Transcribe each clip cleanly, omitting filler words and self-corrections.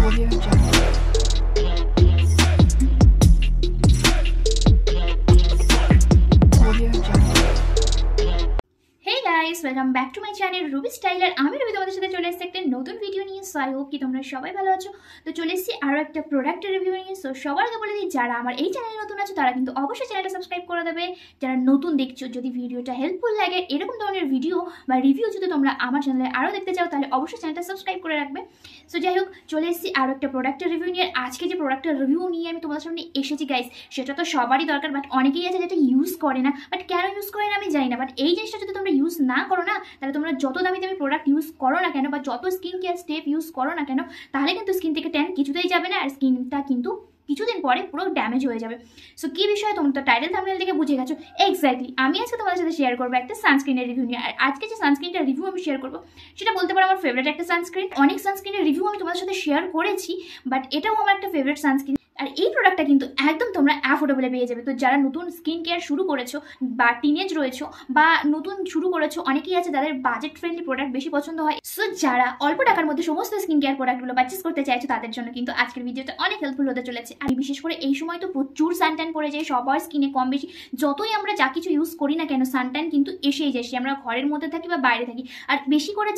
Audio Jungle. Audio Jungle. Hey guys, welcome back to my channel Ruby Style আর আমি রবি তোমাদের সাথে চলে এসেছি একটা নতুন ভিডিও নিয়ে। সো আই হোপ কি তোমরা সবাই ভালো আছো। তো চলে এসেছি আরও একটা প্রোডাক্টের রিভিউ নিয়ে। সো সবার আগে বলে দিই, যারা আমার এই চ্যানেলে নতুন আছো তারা কিন্তু অবশ্যই চ্যানেলটা সাবস্ক্রাইব করে দেবে। যারা নতুন দেখছো, যদি ভিডিওটা হেল্পফুল লাগে, এরকম ধরনের ভিডিও বা রিভিউ যদি তোমরা আমার চ্যানেলে আরও দেখতে চাও, তাহলে অবশ্যই চ্যানেলটা সাবস্ক্রাইব করে রাখবে। সো যাই হোক, চলে এসেছি আরও একটা প্রোডাক্টের রিভিউ নিয়ে। আজকে যে প্রোডাক্টের রিভিউ নিয়ে আমি তোমাদের সামনে এসেছি গাইস, সেটা তো সবারই দরকার, বাট অনেকেই আছে যেটা ইউজ করে না। বাট কেন ইউজ করে না আমি জানি না, বাট এই জিনিসটা যদি তোমরা ইউজ না করো না, তাহলে তোমরা যত দামি দামি প্রোডাক্ট ইউজ করো না কেন বা যত স্কিন কেয়ার স্টেপ ইউজ করো না কেন, তাহলে কিন্তু স্কিন থেকে ট্যান কিছুতেই যাবে না, আর স্কিনটা কিন্তু কিছুদিন পরে পুরো ড্যামেজ হয়ে যাবে। সো কি বিষয়ে তোমরা তো টাইটেল থাম্বনেল থেকে বুঝে গেছো। এক্স্যাক্টলি আমি আজকে তোমাদের সাথে শেয়ার করবো একটা সানস্ক্রিনের রিভিউ নিয়ে। আর আজকে যে সানস্ক্রিনটার রিভিউ আমি শেয়ার করবো, সেটা বলতে পারো আমার ফেভারিট একটা সানস্ক্রিন। অনেক সানস্ক্রিনের রিভিউ আমি তোমাদের সাথে শেয়ার করেছি, বাট এটাও আমার একটা ফেভারিট সানস্ক্রিন। আর এই প্রোডাক্টটা কিন্তু একদম তোমরা অ্যাফোর্ডেবলে পেয়ে যাবে। তো যারা নতুন স্কিন কেয়ার শুরু করেছো বা টিনেজ রয়েছো বা নতুন শুরু করেছো, অনেকেই আছে যাদের বাজেট ফ্রেন্ডলি প্রোডাক্ট বেশি পছন্দ হয়। সো যারা অল্প টাকার মধ্যে সমস্ত স্কিন কেয়ার প্রোডাক্টগুলো পারচেস করতে চাইছো, তাদের জন্য কিন্তু আজকের ভিডিওটা অনেক হেল্পফুল হতে চলেছে। আর বিশেষ করে এই সময় তো প্রচুর সানট্যান পড়ে যায় সবার স্কিনে কম বেশি। যতই আমরা যা কিছু ইউজ করি না কেন, সানট্যান কিন্তু এসেই যায়, সে আমরা ঘরের মধ্যে থাকি বা বাইরে থাকি। আর বিশেষ করে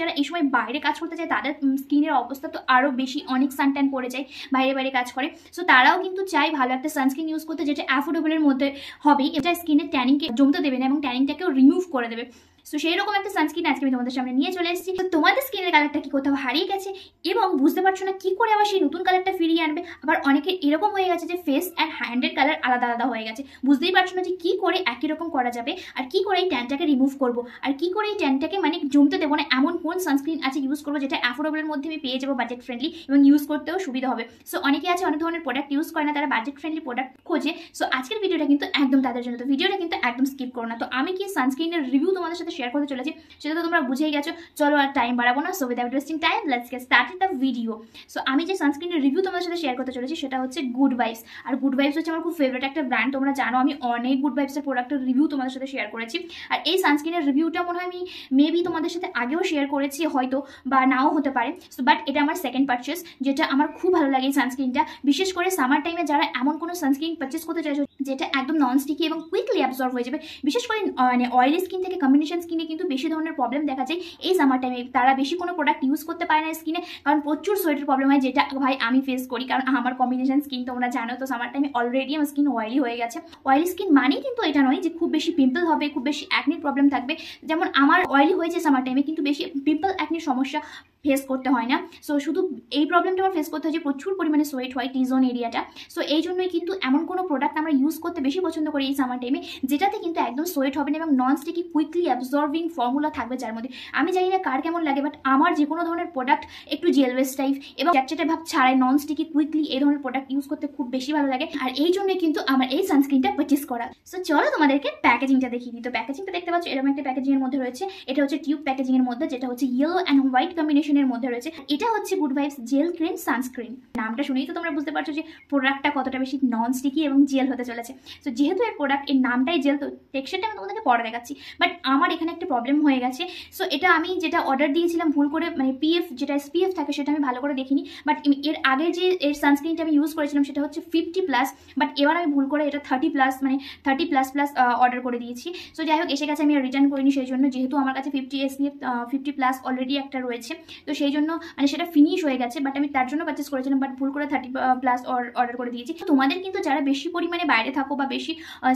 যারা এই সময় বাইরে কাজ করতে চায়, তাদের স্কিনের অবস্থা তো আরও বেশি, অনেক সানট্যান পড়ে যায়, বাইরে কাজ করে। সো তারাও কিন্তু চাই ভালো একটা সানস্ক্রিন ইউজ করতে, যেটা অ্যাফোর্ডেবলের মধ্যে হবে, এটা স্কিনের ট্যানিংকে জমতে দেবে না এবং ট্যানিংটাকেও রিমুভ করে দেবে। সো সেই রকম একটা সানস্ক্রিন আজকে আমি তোমাদের সামনে নিয়ে চলে এসেছি। তো তোমাদের স্কিনের কালারটা কি কোথাও হারিয়ে গেছে এবং বুঝতে পারছো না কি করে আবার সেই নতুন কালারটা ফিরিয়ে আনবে, আবার অনেকের এরকম হয়ে গেছে যে ফেস অ্যান্ড হ্যান্ডের কালার আলাদা আলাদা হয়ে গেছে, বুঝতেই পারছো না যে কি করে একই রকম করা যাবে, আর কি করে এই ট্যানটাকে রিমুভ করবো, আর কি করে এই ট্যানটাকে মানে জমতে দেবো না, এমন কোন সানস্ক্রিন আছে ইউজ করবো যেটা অ্যাফোর্ডেবলের মধ্যে আমি পেয়ে যাবো, বাজেট ফ্রেন্ডলি এবং ইউজ করতেও সুবিধা হবে। সো অনেকে আছে অনেক ধরনের প্রোডাক্ট ইউজ করে না, তারা বাজেট ফ্রেন্ডলি প্রোডাক্ট খোঁজে। সো আজকের ভিডিওটা কিন্তু একদম তাদের জন্য। তো ভিডিওটা কিন্তু একদম স্কিপ করো না। তো আমি কি সানস্ক্রিনের রিভিউ তোমাদের সাথে শেয়ার করতে চলেছি, সেটা তো তোমরা বুঝেই গেছো। চলো আর টাইম বাড়াবো না। So without wasting time let's get started the video. So আমি যে সানস্ক্রিনের রিভিউ তোমাদের সাথে শেয়ার করতে চলেছি, সেটা হচ্ছে গুড ভাইবস। আর গুড ভাইবস হচ্ছে আমার খুব ফেভারিট একটা ব্র্যান্ড। তোমরা জানো আমি অনেক গুড ভাইবসের প্রোডাক্টের রিভিউ তোমাদের সাথে শেয়ার করেছি। আর এই সানস্ক্রিনের রিভিউটা মনে হয় আমি মেবি তোমাদের সাথে আগেও শেয়ার করেছি, হয়তো বা নাও হতে পারে। সো বাট এটা আমার সেকেন্ড পারচেস, যেটা আমার খুব ভালো লাগে এই সানস্ক্রিনটা। বিশেষ করে সামার টাইমে যারা এমন কোনো সানস্ক্রিন পারচেস করতে চাইছো যেটা একদম নন স্টিকি এবং কুইকলি অ্যাবজর্ব হয়ে যাবে, বিশেষ করে মানে অয়েলি স্কিন থেকে কম্বিনেশন স্কিনে কিন্তু বেশি ধরনের প্রবলেম দেখা যায় এই সামার টাইমে। তারা বেশি কোনো প্রোডাক্ট ইউজ করতে পারে না স্কিনে, কারণ প্রচুর সোয়েটের প্রবলেম হয়, যেটা ভাই আমি ফেস করি, কারণ আমার কম্বিনেশন স্কিন তোমরা জানো। তো সামার টাইমে অলরেডি আমার স্কিন অয়েলি হয়ে গেছে। অয়েলি স্কিন মানেই কিন্তু এটা নয় যে খুব বেশি পিম্পল হবে, খুব বেশি অ্যাকনির প্রবলেম থাকবে। যেমন আমার অয়েলি হয়েছে সামার টাইমে, কিন্তু বেশি পিম্পল অ্যাকনির সমস্যা ফেস করতে হয় না। সো শুধু এই প্রবলেমটা আমার ফেস করতে হয় যে প্রচুর পরিমাণে সোয়েট হয় টি জোন এরিয়াটা। সো এই জন্যই কিন্তু এমন কোনো প্রোডাক্ট আমরা ইউজ করতে বেশি পছন্দ করি এই সামার টাইমে, যেটাতে কিন্তু একদম সোয়েট হবে না এবং non sticky quickly absorbing formula থাকবে, যার মধ্যে আমি জানি না কার কেমন লাগে, বাট আমার যে কোনো ধরনের প্রোডাক্ট একটু জেল বেস টাইপ এবং চ্যাটচ্যাটে ভাব ছাড়াই নন স্টিকি কুইকলি এই ধরনের প্রোডাক্ট ইউজ করতে খুব বেশি ভালো লাগে। আর এই জন্যই কিন্তু আমার এই সানস্ক্রিনটা পারচেস করা। সো চলো তোমাদেরকে প্যাকেজিংটা দেখিয়ে দিই। তো প্যাকেজিংটা দেখতে পাচ্ছ এরকম একটা প্যাকেজিং এর মধ্যে রয়েছে। এটা হচ্ছে টিউব প্যাকেজিং এর মধ্যে, যেটা হচ্ছে ইয়েলো অ্যান্ড হোয়াইট কম্বিনেশনের মধ্যে রয়েছে। এটা হচ্ছে good vibes jail cream sunscreen. নামটা শুনেই তো তোমরা বুঝতে পারছো যে প্রোডাক্টটা কতটা বেশি নন স্টিকি এবং জেল হতে চলেছে। তো যেহেতু এর প্রোডাক্ট এর নামটাই জেল, তো টেক্সচারটা আমি তোমাদেরকে পরে দেখাচ্ছি। বাট আমার এখানে একটা প্রবলেম হয়ে গেছে। সো এটা আমি যেটা অর্ডার দিয়েছিলাম ভুল করে, মানে পিএফ যেটা SPF থাকে সেটা আমি ভালো করে দেখিনি। বাট এর আগে যে এর সানস্ক্রিনটা আমি ইউজ করেছিলাম সেটা হচ্ছে 50+, বাট এবার আমি ভুল করে এটা 30+, মানে 30++ অর্ডার করে দিয়েছি। সো যাই হোক, এসে গেছে, আমি রিটার্ন করিনি সেই জন্য, যেহেতু আমার কাছে 50 SPF 50+ অলরেডি একটা রয়েছে। তো সেই জন্য মানে সেটা ফিনিশ হয়ে গেছে, বাট আমি তার জন্য পারচেস করেছিলাম, বাট ভুল করে 30+ অর্ডার করে দিয়েছি। তো তোমাদের কিন্তু যারা বেশি পরিমাণে বাইরে থাকো বা বেশি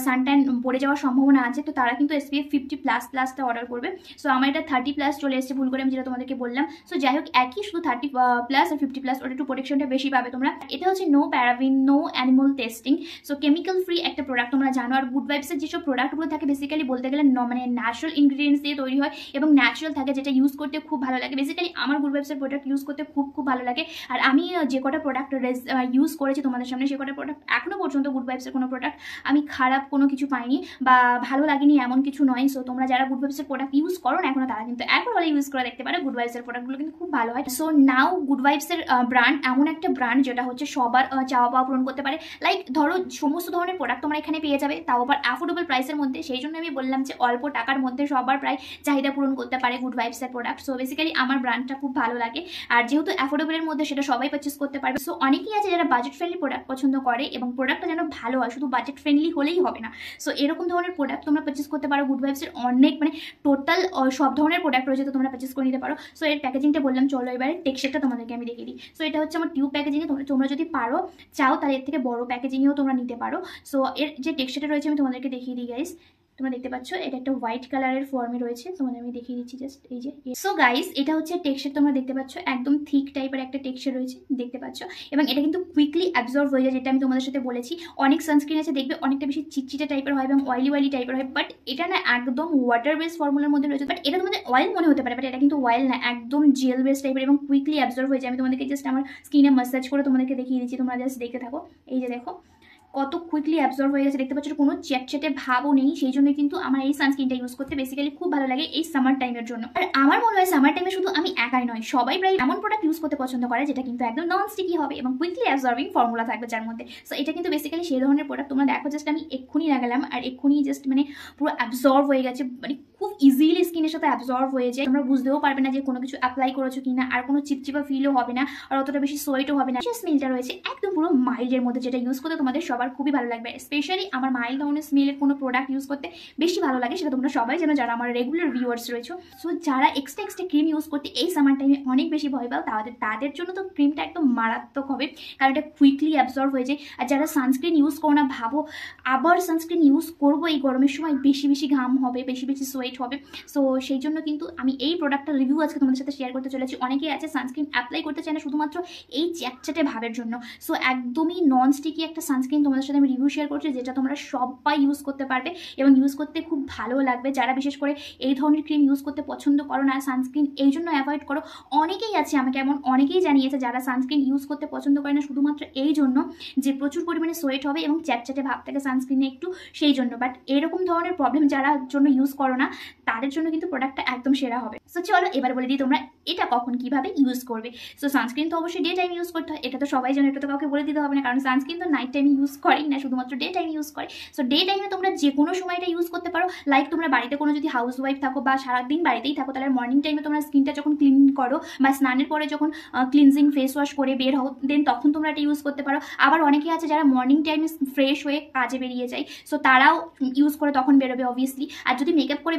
সানট্যান পড়ে যাওয়ার সম্ভাবনা আছে, তো তারা কিন্তু SPF 50++টা অর্ডার করবে। সো আমার এটা 30+ চলে এসেছে ভুল করে, আমি যেটা তোমাদেরকে বললাম। সো যাই হোক, একই, শুধু 30+ আর 50+, ওটা একটু প্রোটেকশনটা বেশি পাবে তোমরা। এটা হচ্ছে no paraben, no animal testing, so chemical free একটা প্রোডাক্ট, তোমরা জানো। আর গুড ভাইবসের যেসব প্রোডাক্টগুলো থাকে বেসিক্যালি বলতে গেলে মানে ন্যাচারাল ইনগ্রিডিয়েন্টস দিয়ে তৈরি হয় এবং ন্যাচারাল থাকে, যেটা ইউজ করতে খুব ভালো লাগে। বেসিক্যালি আমার গুড ভাইবসের প্রোডাক্ট ইউজ করতে খুব ভালো লাগে। আর আমি যে কটা প্রোডাক্ট ইউজ করেছি তোমাদের সামনে, সে কটা প্রোডাক্ট এখনো পর্যন্ত গুড ভাইবসের কোনো প্রোডাক্ট প্রোডাক্ট আমি খারাপ কোনো কিছু পাইনি বা ভালো লাগেনি এমন কিছু নয়। সো তোমরা যারা গুড ভাইবসের প্রোডাক্ট ইউজ করো না এখনো, তারা কিন্তু একবার হলে ইউজ করে দেখতে পারো। গুড ভাইবসের প্রোডাক্টগুলো কিন্তু খুব ভালো হয়। সো নাও গুড ভাইবসের ব্র্যান্ড এমন একটা ব্র্যান্ড যেটা হচ্ছে সবার চাওয়া পাওয়া পূরণ করতে পারে। লাইক ধরো সমস্ত ধরনের প্রোডাক্ট তোমরা এখানে পেয়ে যাবে, তাও আবার অ্যাফোর্ডেবল প্রাইসের মধ্যে। সেই জন্য আমি বললাম যে অল্প টাকার মধ্যে সবার প্রায় চাহিদা পূরণ করতে পারে গুড ভাইবসের প্রোডাক্ট। সো বেসিক্যালি আমার ব্র্যান্ডটা খুব ভালো লাগে, আর যেহেতু অ্যাফোর্ডেবলের মধ্যে সেটা সবাই পারচেস করতে পারবে। সো অনেকেই আছে যারা বাজেট ফ্রেন্ডলি প্রোডাক্ট পছন্দ করে এবং প্রোডাক্টটা যেন ভালো হয়, শুধু বাজেট ফ্রেন্ডলি হলেই হবে না। সো এরকম ধরনের প্রোডাক্ট তোমরা পারচেস করতে পারো। গুড ভাইবসের অনেক মানে টোটাল সব ধরনের প্রোডাক্ট রয়েছে, তো তোমরা পারচেস করে নিতে পারো। সো এর প্যাকেজিংটা বললাম, চলো এবারে টেক্সচারটা তোমাদেরকে আমি দেখিয়ে দিই। সো এটা হচ্ছে আমার টিউব প্যাকেজিংয়ে, তোমরা যদি পারো চাও তাহলে এর থেকে বড় প্যাকেজিংয়েও তোমরা নিতে পারো। সো এর যে টেক্সচারটা রয়েছে আমি তোমাদেরকে দেখিয়ে দিই গাইস। তোমরা দেখতে পাচ্ছ এটা একটা হোয়াইট কালারের ফর্মে রয়েছে, তোমাদের আমি দেখিয়ে দিচ্ছি জাস্ট এই যে। সো গাইস এটা হচ্ছে টেক্সচার, তোমরা দেখতে পাচ্ছ একদম থিক টাইপের একটা টেক্সচার রয়েছে, দেখতে পাচ্ছ। এবং এটা কিন্তু কুইকলি অ্যাবজর্ব হয়ে যায়, যেটা আমি তোমাদের সাথে বলেছি। অনেক সানস্ক্রিন আছে দেখবে অনেকটা বেশি চিটচিটে টাইপের হয় এবং অয়েলি টাইপের হয়, বাট এটা না একদম ওয়াটার বেস ফর্মুলার মধ্যে রয়েছে। বাট এটা তোমাদের অয়েল মনে হতে পারে, বাট এটা কিন্তু অয়েল না, একদম জেল বেস টাইপের এবং কুইকলি অ্যাবজর্ব হয়ে যায়। আমি তোমাদেরকে জাস্ট আমার স্কিনে ম্যাসাজ করে তোমাদেরকে দেখিয়ে দিচ্ছি, তোমরা জাস্ট দেখতে থাকো। এই যে দেখো কত কুইকলি অ্যাবজর্ব হয়ে গেছে, দেখতে পাচ্ছ কোনো চ্যাটচ্যাটে ভাবও নেই। সেই জন্য কিন্তু আমার এই সানস্ক্রিনটা ইউজ করতে বেসিক্যালি খুব ভালো লাগে এই সামার টাইমের জন্য। আর আমার মনে হয় সামার টাইমে শুধু আমি একাই নয়, সবাই প্রায় এমন প্রোডাক্ট ইউজ করতে পছন্দ করে যেটা কিন্তু একদম নন স্টিকি হবে এবং কুইকলি অ্যাবজর্বিং ফর্মুলা থাকবে যার মধ্যে। সো এটা কিন্তু বেসিক্যালি সেই ধরনের প্রোডাক্ট। তোমরা দেখো জাস্ট আমি এক্ষুনি লাগালাম আর এক্ষুনি জাস্ট মানে পুরো অ্যাবজর্ব হয়ে গেছে, মানে খুব ইজিলি স্কিনের সাথে অ্যাবজর্ব হয়ে যায়। তোমরা বুঝতেও পারবে না যে কোনো কিছু অ্যাপ্লাই করেছো কিনা, আর কোনো চিপচিপা ফিলও হবে না, আর অতটা বেশি সোয়েটও হবে না। যে স্মেলটা রয়েছে একদম পুরো মাইল্ডের মধ্যে, যেটা ইউজ করতে তোমাদের সবার খুবই ভালো লাগবে। স্পেশালি আমার মাইল্ড ধরনের স্মেলের কোনো প্রোডাক্ট ইউজ করতে বেশি ভালো লাগে, সেটা তোমরা সবাই জানো যারা আমার রেগুলার ভিউয়ার্স রয়েছে। সো যারা এক্সট্রা ক্রিম ইউজ করতে এই সামার টাইমে অনেক বেশি ভয় পাও, তাদের জন্য তো ক্রিমটা একদম মারাত্মক হবে, কারণ এটা কুইকলি অ্যাবজর্ব হয়ে যায়। আর যারা সানস্ক্রিন ইউজ করো না, ভাবো আবার সানস্ক্রিন ইউজ করবো এই গরমের সময়, বেশি ঘাম হবে, বেশি সোয়েট হবে। সো সেই জন্য কিন্তু আমি এই প্রোডাক্টটার রিভিউ আজকে তোমাদের সাথে শেয়ার করতে চলেছি। অনেকেই আছে সানস্ক্রিন অ্যাপ্লাই করতে চায় না শুধুমাত্র এই চ্যাটচ্যাটে ভাবের জন্য। সো একদমই নন স্টিকি একটা সানস্ক্রিন তোমাদের সাথে আমি রিভিউ শেয়ার করছি, যেটা তোমরা সবাই ইউজ করতে পারবে এবং ইউজ করতে খুব ভালো লাগবে। যারা বিশেষ করে এই ধরনের ক্রিম ইউজ করতে পছন্দ করো না, সানস্ক্রিন এই জন্য অ্যাভয়েড করো। অনেকেই আছে আমাকে এমন অনেকেই জানিয়েছে যারা সানস্ক্রিন ইউজ করতে পছন্দ করে না শুধুমাত্র এই জন্য যে প্রচুর পরিমাণে সোয়েট হবে এবং চ্যাটচ্যাটে ভাব থাকে সানস্ক্রিনে একটু, সেই জন্য। বাট এরকম ধরনের প্রবলেম যারা জন্য ইউজ করো না, তাদের জন্য কিন্তু প্রোডাক্টটা একদম সেরা হবে। সো চলো এবার বলে দিই তোমরা এটা কখন কিভাবে ইউজ করবে। সো সানস্ক্রিন তো অবশ্যই ডে টাইম ইউজ করতে হয়, এটা তো সবাই জানো, এটা তো কাউকে বলে দিতে হবে না, কারণ সানস্ক্রিন তো নাইট টাইম ইউজ করেই না, শুধুমাত্র ডে টাইম ইউজ করে। সো ডে টাইমে তোমরা যে কোনো সময় এটা ইউজ করতে পারো। লাইক তোমরা বাড়িতে কোনো যদি হাউস ওয়াইফ থাকো বা সারাদিন বাড়িতেই থাকো, তাহলে মর্নিং টাইমে তোমরা স্কিনটা যখন ক্লিন করো বা স্নানের পরে যখন ক্লিনজিং ফেস ওয়াশ করে বের হও, দেন তখন তোমরা এটা ইউজ করতে পারো। আবার অনেকে আছে যারা মর্নিং টাইমে ফ্রেশ হয়ে কাজে বেরিয়ে যায়, সো তারাও ইউজ করে তখন বেরোবে অবভিয়াসলি। আর যদি মেকআপ করে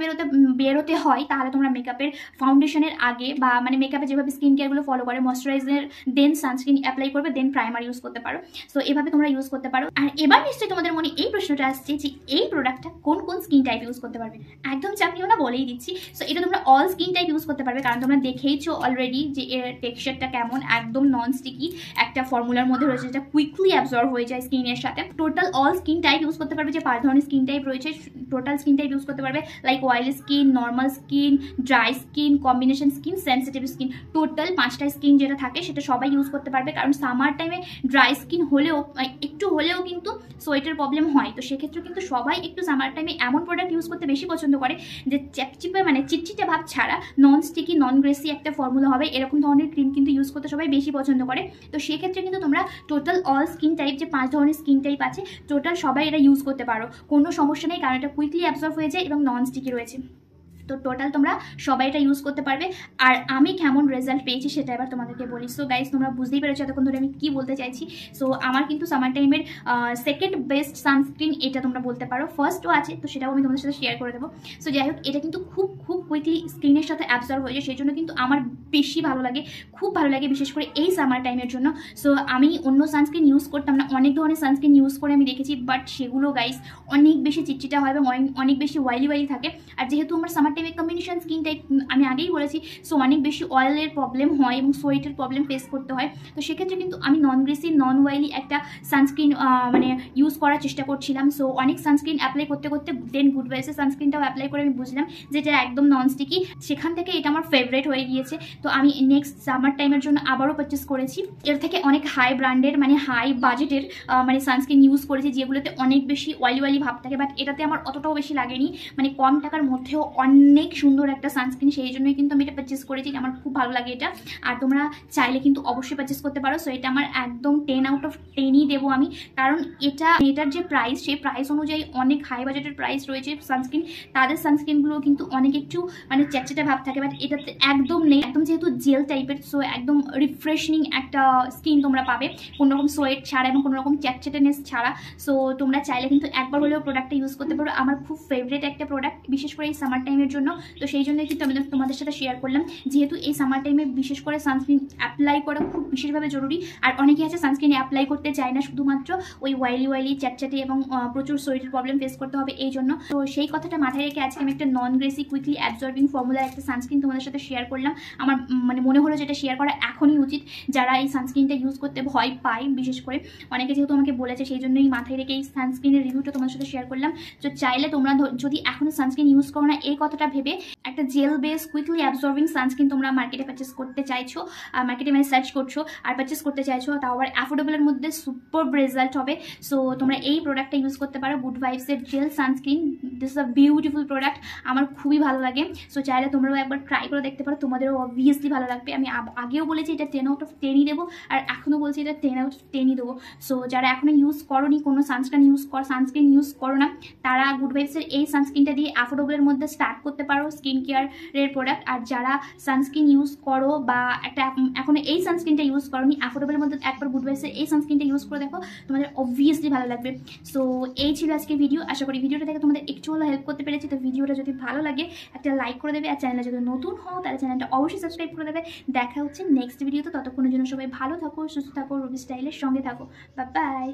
বেরোতে হয় তাহলে তোমরা মেকআপের ফাউন্ডেশনের আগে বা মানে মেকআপে যেভাবে স্কিন কেয়ারগুলো ফলো করে, ময়শ্চারাইজার দেন সানস্ক্রিন অ্যাপ্লাই করবে, দেন প্রাইমার ইউজ করতে পারো। সো এভাবে তোমরা ইউজ করতে পারো। আর এবার নিশ্চয়ই তোমাদের মনে এই প্রশ্নটা আসছে যে এই প্রোডাক্টটা কোন স্কিন টাইপ ইউজ করতে পারবে। একদম চাপিও না, বলেই দিচ্ছি। সো এটা তোমরা অল স্কিন টাইপ ইউজ করতে পারবে, কারণ তোমরা দেখেইছো অলরেডি যে এর টেক্সচারটা কেমন, একদম নন স্টিকি একটা ফর্মুলার মধ্যে রয়েছে, যেটা কুইকলি অ্যাবজর্ব হয়ে যায় স্কিনের সাথে। Total all skin type use করতে পারবে, যে 5 ধরনের স্কিন টাইপ রয়েছে টোটাল স্কিন টাইপ ইউজ করতে পারবে। Like oily skin, normal skin, dry skin, combination skin, sensitive skin, total 5টা স্কিন যেটা থাকে সেটা সবাই ইউজ করতে পারবে। কারণ সামার টাইমে ড্রাই স্কিন হলেও একটু হলেও কিন্তু সোয়েটের প্রবলেম হয়, তো সেক্ষেত্রে কিন্তু সবাই একটু সামার টাইমে এমন প্রোডাক্ট ইউজ করতে বেশি পছন্দ করে যে চ্যাপচিপে মানে চিটচিটে ভাব ছাড়া নন স্টিকি নন গ্রেসি একটা ফর্মুলা হবে, এরকম ধরনের ক্রিম কিন্তু ইউজ করতে সবাই বেশি পছন্দ করে। তো সেক্ষেত্রে কিন্তু তোমরা টোটাল অল স্কিন টাইপ যে 5 ধরনের স্কিন টাইপ আছে, টোটাল সবাই এটা ইউজ করতে পারো, কোনো সমস্যা নেই, কারণ এটা কুইকলি অ্যাবজর্ব হয়ে যায় এবং নন স্টিকি রয়েছে। তো টোটাল তোমরা সবাই এটা ইউজ করতে পারবে। আর আমি কেমন রেজাল্ট পেয়েছি সেটা এবার তোমাদেরকে বলি। সো গাইস তোমরা বুঝতেই পেরেছো এতক্ষণ ধরে আমি কি বলতে চাইছি। সো আমার কিন্তু সামার টাইমের সেকেন্ড বেস্ট সানস্ক্রিন এটা তোমরা বলতে পারো, ফার্স্টও আছে, তো সেটাও আমি তোমাদের সাথে শেয়ার করে দেবো। সো যাই হোক, এটা কিন্তু খুব কুইকলি স্কিনের সাথে অ্যাবজর্ব হয়ে যায়, সেই জন্য কিন্তু আমার বেশি ভালো লাগে, খুব ভালো লাগে, বিশেষ করে এই সামার টাইমের জন্য। সো আমি অন্য সানস্ক্রিন ইউজ করতাম না, অনেক ধরনের সানস্ক্রিন ইউজ করে আমি দেখেছি, বাট সেগুলো গাইস অনেক বেশি চিটচিটা হয় এবং অনেক বেশি ওয়াইলি থাকে। আর যেহেতু আমার সামার টাইপের কম্বিনেশন স্কিন টাইপ, আমি আগেই বলেছি। সো অনেক বেশি অয়েলের প্রবলেম হয় এবং সোয়েটের প্রবলেম ফেস করতে হয়। তো সেক্ষেত্রে কিন্তু আমি নন গ্রেসি নন অয়েলি একটা সানস্ক্রিন মানে ইউজ করার চেষ্টা করছিলাম। সো অনেক সানস্ক্রিন অ্যাপ্লাই করতে করতে দেন গুড ভাইবসের সানস্ক্রিনটাও অ্যাপ্লাই করে আমি বুঝলাম যে এটা একদম নন স্টিকি। সেখান থেকে এটা আমার ফেভারিট হয়ে গিয়েছে। তো আমি নেক্সট সামার টাইমের জন্য আবারও পারচেস করেছি। এর থেকে অনেক হাই ব্র্যান্ডের মানে হাই বাজেটের মানে সানস্ক্রিন ইউজ করেছি, যেগুলোতে অনেক বেশি অয়েলি ভাব থাকে, বাট এটাতে আমার অতটাও বেশি লাগেনি। মানে কম টাকার মধ্যেও অনেক সুন্দর একটা সানস্ক্রিন, সেই জন্যই কিন্তু আমি এটা পারচেস করেছি। আমার খুব ভালো লাগে এটা, আর তোমরা চাইলে কিন্তু অবশ্যই পারচেস করতে পারো। সো এটা আমার একদম 10 আউট অফ 10ই দেবো আমি, কারণ এটার যে প্রাইস, সেই প্রাইস অনুযায়ী অনেক হাই বাজেটের প্রাইস রয়েছে সানস্ক্রিন। তাদের সানস্ক্রিনগুলো কিন্তু অনেক একটু মানে চ্যাটচ্যাটে ভাব থাকে, বাট এটাতে একদম নেই, একদম যেহেতু জেল টাইপের। সো একদম রিফ্রেশনিং একটা স্কিন তোমরা পাবে, কোনো রকম সোয়েট ছাড়া এবং কোনো রকম চ্যাটচ্যাটেনেস ছাড়া। সো তোমরা চাইলে কিন্তু একবার হলেও প্রোডাক্টটা ইউজ করতে পারো। আমার খুব ফেভারিট একটা প্রোডাক্ট, বিশেষ করে এই সামার টাইমের জন্য। তো সেই জন্যই কিন্তু আমি তোমাদের সাথে শেয়ার করলাম, যেহেতু এই সামার টাইমে বিশেষ করে সানস্ক্রিন অ্যাপ্লাই করা খুব বিশেষভাবে জরুরি। আর অনেকে আছে সানস্ক্রিন অ্যাপ্লাই করতে চায় না, শুধুমাত্র ওই অয়েলি চ্যাটচ্যাটে এবং প্রচুর সোয়েটের প্রবলেম ফেস করতে হবে এই জন্য। তো সেই কথাটা মাথায় রেখে আজকে আমি একটা নন গ্রেসি কুইকলি অ্যাবজর্বিং ফর্মুলার একটা সানস্ক্রিন তোমাদের সাথে শেয়ার করলাম। আমার মানে মনে হলো যেটা শেয়ার করা এখনই উচিত, যারা এই সানস্ক্রিনটা ইউজ করতে ভয় পায় বিশেষ করে। অনেকে যেহেতু আমাকে বলেছে, সেই জন্যই মাথায় রেখে এই সানস্ক্রিনের রিভিউটা তোমাদের সাথে শেয়ার করলাম। তো চাইলে তোমরা যদি এখনও সানস্ক্রিন ইউজ করো না, এই কথাটা ভেবে একটা jail base quickly absorbing sunscreen তোমরা মার্কেটে পারচেস করতে চাইছো, মার্কেটে মানে সার্চ করছো আর পারচেস করতে চাইছো, তাও আবার অ্যাফোর্ডেবলের মধ্যে সুপার রেজাল্ট হবে। সো তোমরা এই প্রোডাক্টটা ইউজ করতে পারো, গুড ভাইবসের gel sunscreen. This is a beautiful product, আমার খুবই ভালো লাগে। সো চাইলে তোমরাও একবার ট্রাই করে দেখতে পারো, তোমাদেরও অবভিয়াসলি ভালো লাগবে। আমি আগেও বলেছি এটা 10 আউট অফ 10ই দেবো, আর এখনও বলছি এটা 10 আউট অফ 10ই দেবো। সো যারা এখনও ইউজ করোনি, কোনো সানস্ক্রিন ইউজ করো না, তারা গুড ভাইবসের এই সানস্ক্রিনটা দিয়ে অ্যাফোর্ডেবলের মধ্যে স্টার্ট করতে পারো স্কিন কেয়ারের প্রোডাক্ট। আর যারা সানস্ক্রিন ইউজ করো বা এখনো এই সানস্ক্রিনটা ইউজ করোনি, অ্যাফোর্ডেবলের মধ্যে একবার গুড ভাইবসের এই সানস্ক্রিনটা ইউজ করে দেখো, তোমাদের অবভিয়াসলি ভালো লাগবে। সো এই ছিল আজকে ভিডিও। আশা করি ভিডিওটা দেখে তোমাদের একটু হলেও হেল্প করতে পেরেছি। তো ভিডিওটা যদি ভালো লাগে একটা লাইক করে দেবে, আর চ্যানেলে যদি নতুন হও তাহলে চ্যানেলটা অবশ্যই সাবস্ক্রাইব করে দেবে। দেখা হচ্ছে নেক্সট ভিডিওতে, ততক্ষণের জন্য সবাই ভালো থাকো, সুস্থ থাকো, রুবি স্টাইলের সঙ্গে থাকো। Bye bye.